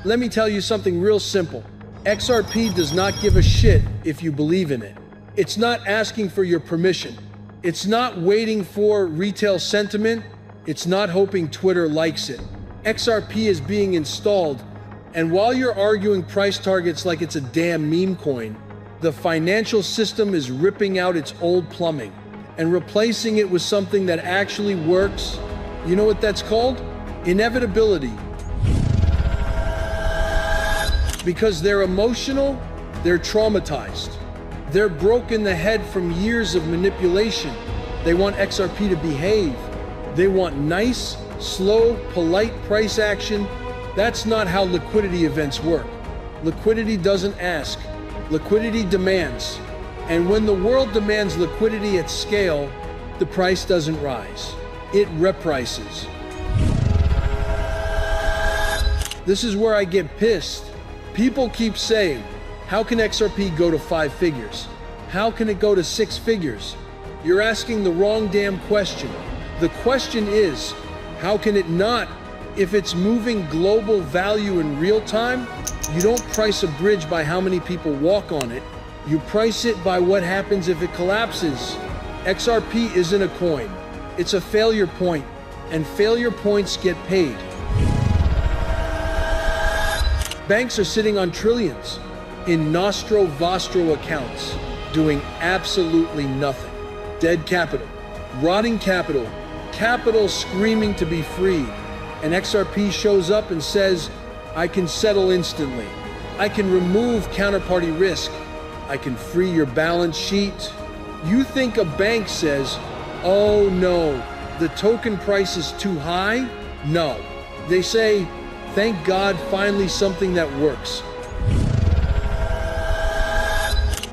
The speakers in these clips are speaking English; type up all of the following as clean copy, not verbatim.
Let me tell you something real simple. XRP does not give a shit if you believe in it. It's not asking for your permission. It's not waiting for retail sentiment. It's not hoping Twitter likes it. XRP is being installed, and while you're arguing price targets like it's a damn meme coin, the financial system is ripping out its old plumbing and replacing it with something that actually works. You know what that's called? Inevitability. Because they're emotional, they're traumatized. They're broke in the head from years of manipulation. They want XRP to behave. They want nice, slow, polite price action. That's not how liquidity events work. Liquidity doesn't ask. Liquidity demands. And when the world demands liquidity at scale, the price doesn't rise. It reprices. This is where I get pissed. People keep saying, how can XRP go to 5 figures? How can it go to 6 figures? You're asking the wrong damn question. The question is, how can it not? If it's moving global value in real time, you don't price a bridge by how many people walk on it. You price it by what happens if it collapses. XRP isn't a coin. It's a failure point, and failure points get paid. Banks are sitting on trillions in nostro vostro accounts, doing absolutely nothing. Dead capital, rotting capital, capital screaming to be freed. And XRP shows up and says, I can settle instantly. I can remove counterparty risk. I can free your balance sheet. You think a bank says, oh no, the token price is too high? No. They say, thank God, finally something that works.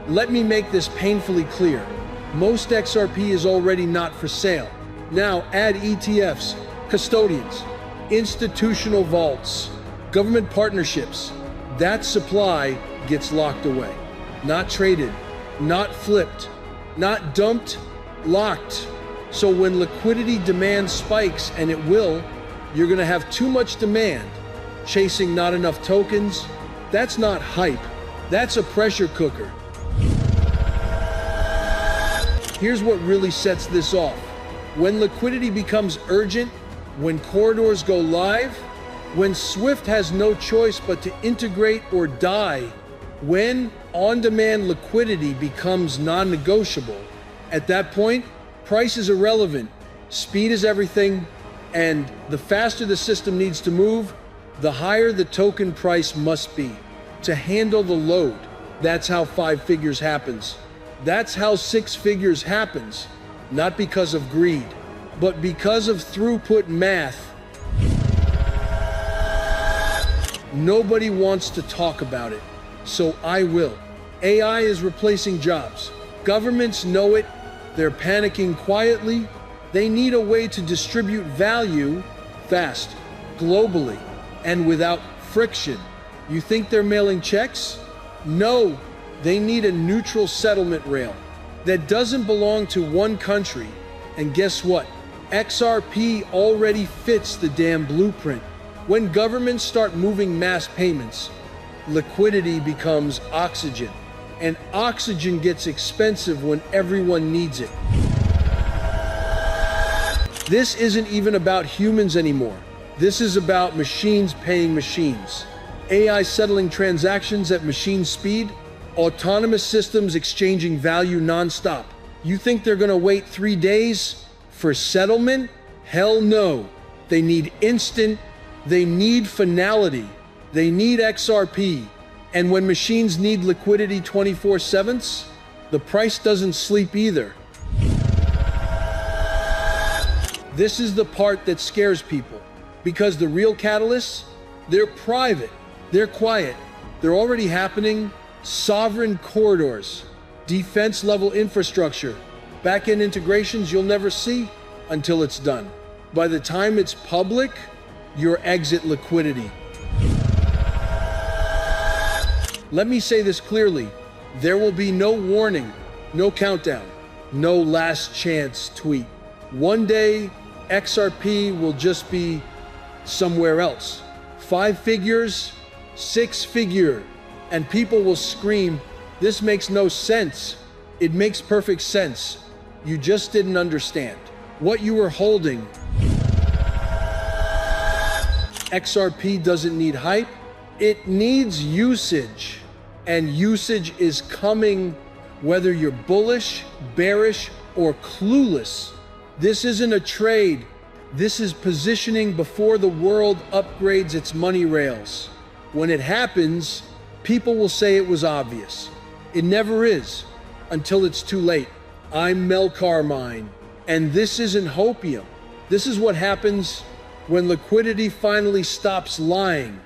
Let me make this painfully clear. Most XRP is already not for sale. Now add ETFs, custodians, institutional vaults, government partnerships. That supply gets locked away. Not traded, not flipped, not dumped, locked. So when liquidity demand spikes, and it will, you're gonna have too much demand, chasing not enough tokens. That's not hype, that's a pressure cooker. Here's what really sets this off. When liquidity becomes urgent, when corridors go live, when Swift has no choice but to integrate or die, when on-demand liquidity becomes non-negotiable, at that point, price is irrelevant, speed is everything, and the faster the system needs to move, the higher the token price must be to handle the load. That's how 5 figures happens. That's how 6 figures happens, not because of greed, but because of throughput math. Nobody wants to talk about it, so I will. AI is replacing jobs. Governments know it. They're panicking quietly. They need a way to distribute value fast, globally, and without friction. You think they're mailing checks? No, they need a neutral settlement rail that doesn't belong to one country. And guess what? XRP already fits the damn blueprint. When governments start moving mass payments, liquidity becomes oxygen. And oxygen gets expensive when everyone needs it. This isn't even about humans anymore. This is about machines paying machines. AI settling transactions at machine speed. Autonomous systems exchanging value nonstop. You think they're gonna wait 3 days for settlement? Hell no. They need instant. They need finality. They need XRP. And when machines need liquidity 24/7, the price doesn't sleep either. This is the part that scares people, because the real catalysts, they're private, they're quiet, they're already happening. Sovereign corridors, defense-level infrastructure, back-end integrations you'll never see until it's done. By the time it's public, your exit liquidity. Let me say this clearly. There will be no warning, no countdown, no last chance tweet. One day, XRP will just be somewhere else. 5 figures, 6-figure, and people will scream, "This makes no sense." It makes perfect sense. You just didn't understand. What you were holding. XRP doesn't need hype. It needs usage. And usage is coming whether you're bullish, bearish, or clueless. This isn't a trade. This is positioning before the world upgrades its money rails. When it happens, people will say it was obvious. It never is, until it's too late. I'm Mel Carmine, and this isn't hopium. This is what happens when liquidity finally stops lying.